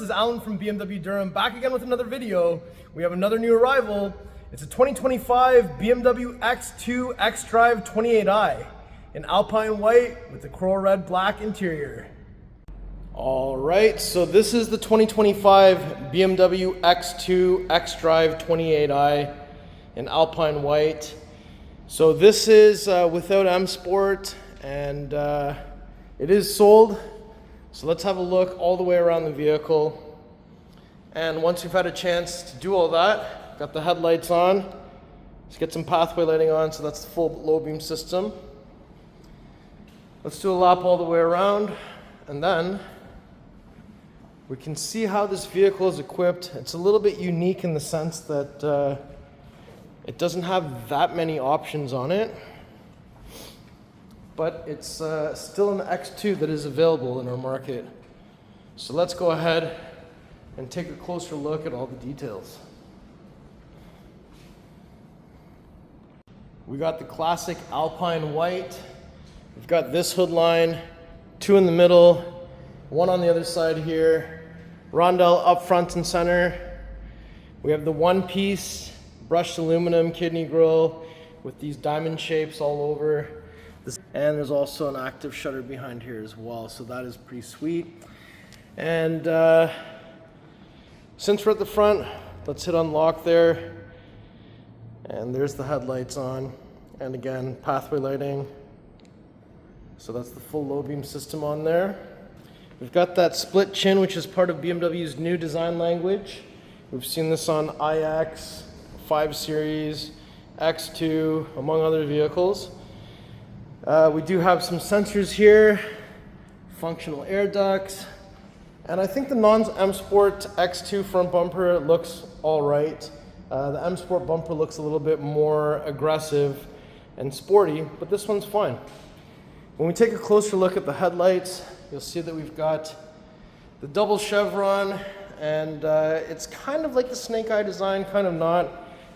is Alan from BMW Durham, back again with another video. We have another new arrival. It's a 2025 BMW X2 xDrive28i in Alpine White with the coral red black interior. All right, so this is the 2025 BMW X2 xDrive28i in Alpine White. So this is without M Sport, and it is sold. So let's have a look all the way around the vehicle. And once you've had a chance to do all that, got the headlights on, let's get some pathway lighting on, so that's the full low beam system. Let's do a lap all the way around, and then we can see how this vehicle is equipped. It's a little bit unique in the sense that it doesn't have that many options on it, but it's still an X2 that is available in our market. So let's go ahead and take a closer look at all the details. We got the classic Alpine White. We've got this hood line, two in the middle, one on the other side here, rondelle up front and center. We have the one-piece brushed aluminum kidney grille with these diamond shapes all over. And there's also an active shutter behind here as well, so that is pretty sweet. And since we're at the front, let's hit unlock there. And there's the headlights on. And again, pathway lighting. So that's the full low beam system on there. We've got that split chin, which is part of BMW's new design language. We've seen this on iX, 5 Series, X2, among other vehicles. We do have some sensors here, functional air ducts, and I think the non-M Sport X2 front bumper looks all right. The M Sport bumper looks a little bit more aggressive and sporty, but this one's fine. When we take a closer look at the headlights, you'll see that we've got the double chevron, and it's kind of like the snake eye design, kind of not.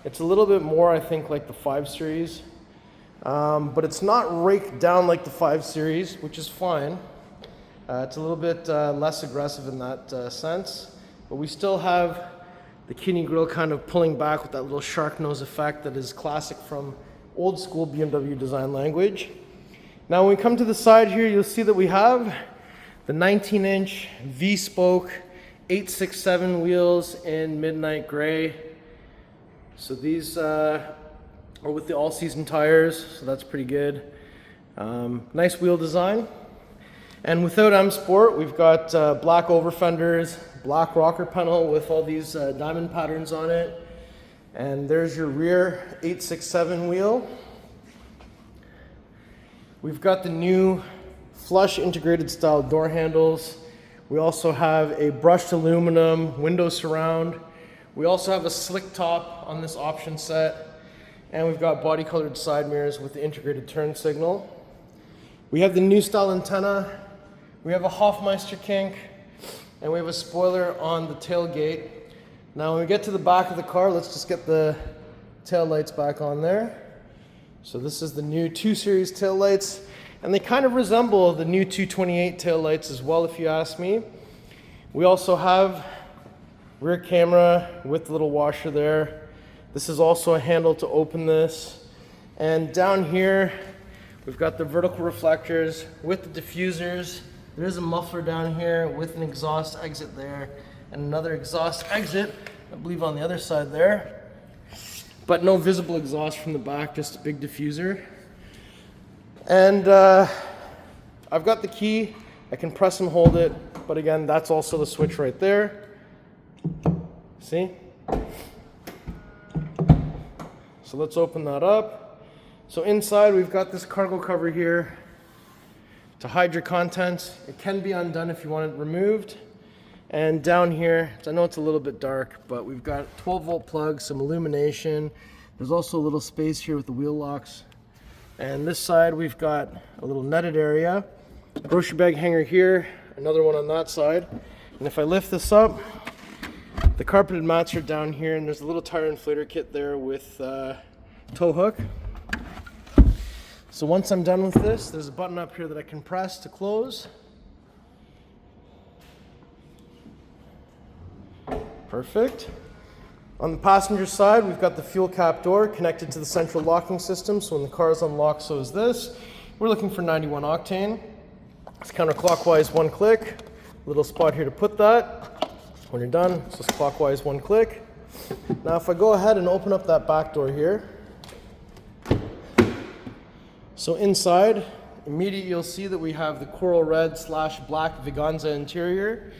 It's a little bit more, I think, like the 5 Series. But it's not raked down like the 5 Series, which is fine. It's a little bit less aggressive in that sense, but we still have the kidney grille kind of pulling back with that little shark nose effect that is classic from old school BMW design language. Now when we come to the side here, you'll see that we have the 19-inch V-spoke 867 wheels in midnight gray. So these or with the all-season tires, so that's pretty good. Nice wheel design. And without M Sport, we've got black over fenders, black rocker panel with all these diamond patterns on it. And there's your rear 867 wheel. We've got the new flush integrated style door handles. We also have a brushed aluminum window surround. We also have a slick top on this option set. And we've got body colored side mirrors with the integrated turn signal. We have the new style antenna. We have a Hofmeister kink, and we have a spoiler on the tailgate. Now when we get to the back of the car, let's just get the tail lights back on there. So this is the new 2 Series tail lights, and they kind of resemble the new 228 tail lights as well, if you ask me. We also have rear camera with the little washer there. This is also a handle to open this. And down here, we've got the vertical reflectors with the diffusers. There's a muffler down here with an exhaust exit there, and another exhaust exit, I believe on the other side there. But no visible exhaust from the back, just a big diffuser. And I've got the key. I can press and hold it, but again, that's also the switch right there. See? So let's open that up. So inside we've got this cargo cover here to hide your contents. It can be undone if you want it removed. And down here, I know it's a little bit dark, but we've got 12-volt plugs, some illumination. There's also a little space here with the wheel locks. And this side we've got a little netted area, grocery bag hanger here, another one on that side. And if I lift this up, the carpeted mats are down here, and there's a little tire inflator kit there with tow hook. So once I'm done with this, there's a button up here that I can press to close. Perfect. On the passenger side, we've got the fuel cap door connected to the central locking system. So when the car is unlocked, so is this. We're looking for 91 octane. It's counterclockwise, one click. Little spot here to put that. When you're done, it's just clockwise, one click. Now if I go ahead and open up that back door here. So inside, immediately you'll see that we have the coral red / black Veganza interior.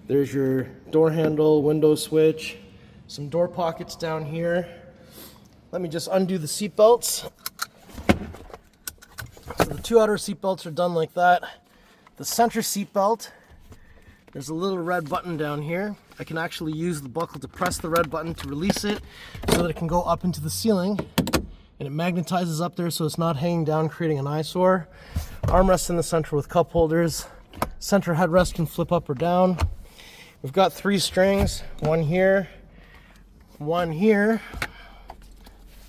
There's your door handle, window switch, some door pockets down here. Let me just undo the seat belts. So the two outer seat belts are done like that. The center seat belt, there's a little red button down here. I can actually use the buckle to press the red button to release it so that it can go up into the ceiling, and it magnetizes up there so it's not hanging down, creating an eyesore. Armrest in the center with cup holders. Center headrest can flip up or down. We've got 3 strings, one here,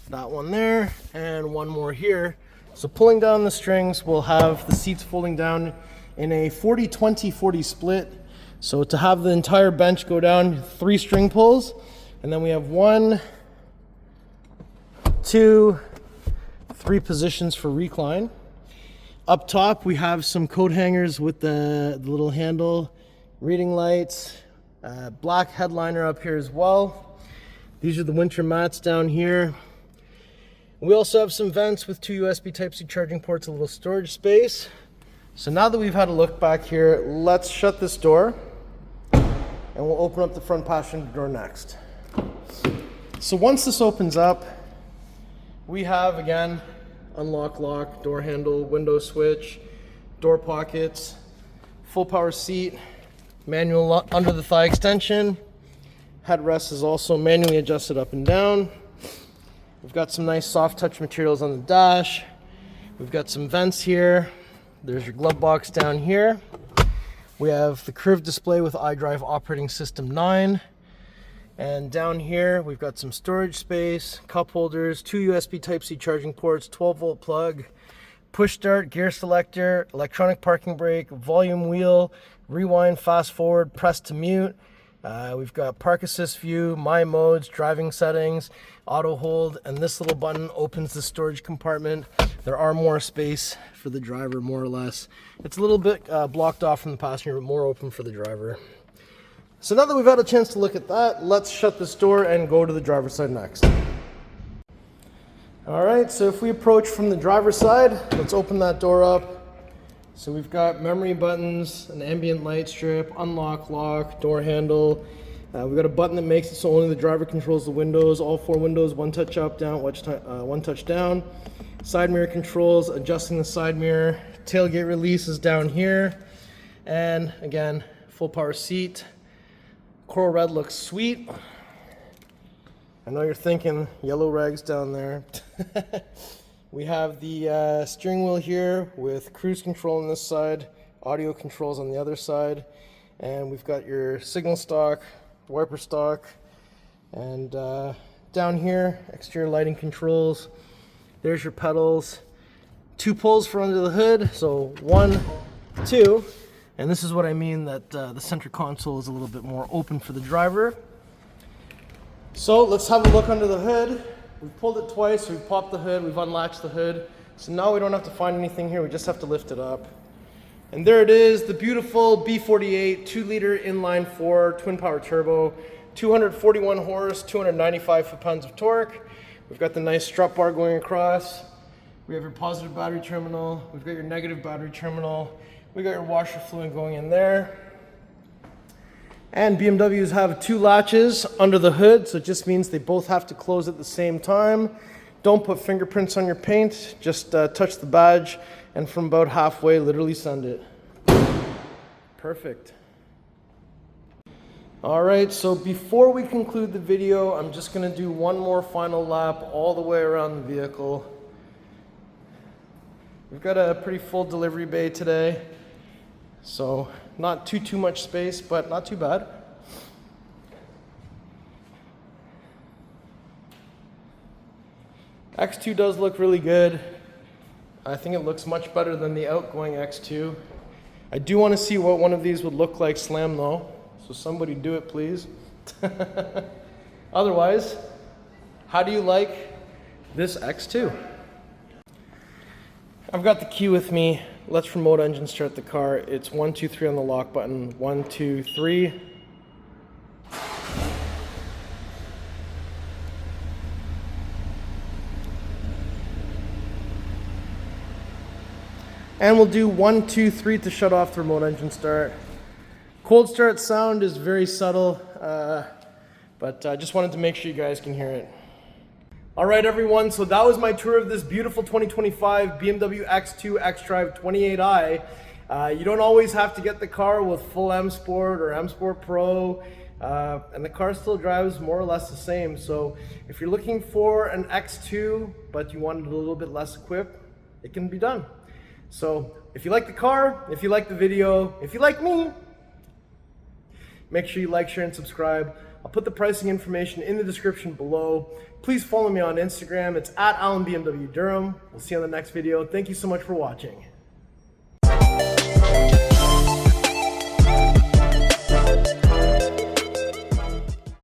that one there, and one more here. So pulling down the strings, we'll have the seats folding down in a 40-20-40 split. So to have the entire bench go down, 3 string pulls, and then we have 1, 2, 3 positions for recline. Up top, we have some coat hangers with the little handle, reading lights, black headliner up here as well. These are the winter mats down here. We also have some vents with 2 USB Type-C charging ports, a little storage space. So now that we've had a look back here, let's shut this door and we'll open up the front passenger door next. So once this opens up, we have, again, unlock, lock, door handle, window switch, door pockets, full power seat, manual under the thigh extension. Headrest is also manually adjusted up and down. We've got some nice soft touch materials on the dash. We've got some vents here. There's your glove box down here. We have the curved display with iDrive operating system 9. And down here, we've got some storage space, cup holders, 2 USB Type-C charging ports, 12-volt plug, push start, gear selector, electronic parking brake, volume wheel, rewind, fast forward, press to mute. We've got park assist view, my modes, driving settings, auto hold, and this little button opens the storage compartment. There are more space for the driver, more or less. It's a little bit blocked off from the passenger, but more open for the driver. So now that we've had a chance to look at that, let's shut this door and go to the driver's side next. All right, so if we approach from the driver's side, let's open that door up. So we've got memory buttons, an ambient light strip, unlock, lock, door handle. We've got a button that makes it so only the driver controls the windows, all 4 windows, 1 touch up, down, 1 touch down. Side mirror controls, adjusting the side mirror. Tailgate release is down here. And again, full power seat. Coral red looks sweet. I know you're thinking yellow rags down there. We have the steering wheel here with cruise control on this side, audio controls on the other side, and we've got your signal stalk, wiper stalk, and down here, exterior lighting controls. There's your pedals. 2 pulls for under the hood, so 1, 2. And this is what I mean that the center console is a little bit more open for the driver. So let's have a look under the hood. We've pulled it twice, we've popped the hood, we've unlatched the hood. So now we don't have to find anything here, we just have to lift it up. And there it is, the beautiful B48 2-liter inline-4 twin-power turbo, 241 horse, 295 foot-pounds of torque. We've got the nice strut bar going across. We have your positive battery terminal, we've got your negative battery terminal. We got your washer fluid going in there. And BMWs have 2 latches under the hood, so it just means they both have to close at the same time. Don't put fingerprints on your paint, just touch the badge, and from about halfway, literally send it. Perfect. All right, so before we conclude the video, I'm just gonna do one more final lap all the way around the vehicle. We've got a pretty full delivery bay today. So not too much space, but not too bad. X2 does look really good. I think it looks much better than the outgoing X2. I do want to see what one of these would look like slam though. So somebody do it, please. Otherwise, how do you like this X2? I've got the key with me. Let's remote engine start the car. It's 1, 2, 3 on the lock button. 1, 2, 3. And we'll do 1, 2, 3 to shut off the remote engine start. Cold start sound is very subtle, but I just wanted to make sure you guys can hear it. All right, everyone, so that was my tour of this beautiful 2025 BMW X2 xDrive28i. You don't always have to get the car with full M Sport or M Sport Pro, and the car still drives more or less the same. So if you're looking for an X2, but you want it a little bit less equipped, it can be done. So if you like the car, if you like the video, if you like me, make sure you like, share, and subscribe. I'll put the pricing information in the description below. Please follow me on Instagram. It's @AlanBMW Durham. We'll see you on the next video. Thank you so much for watching.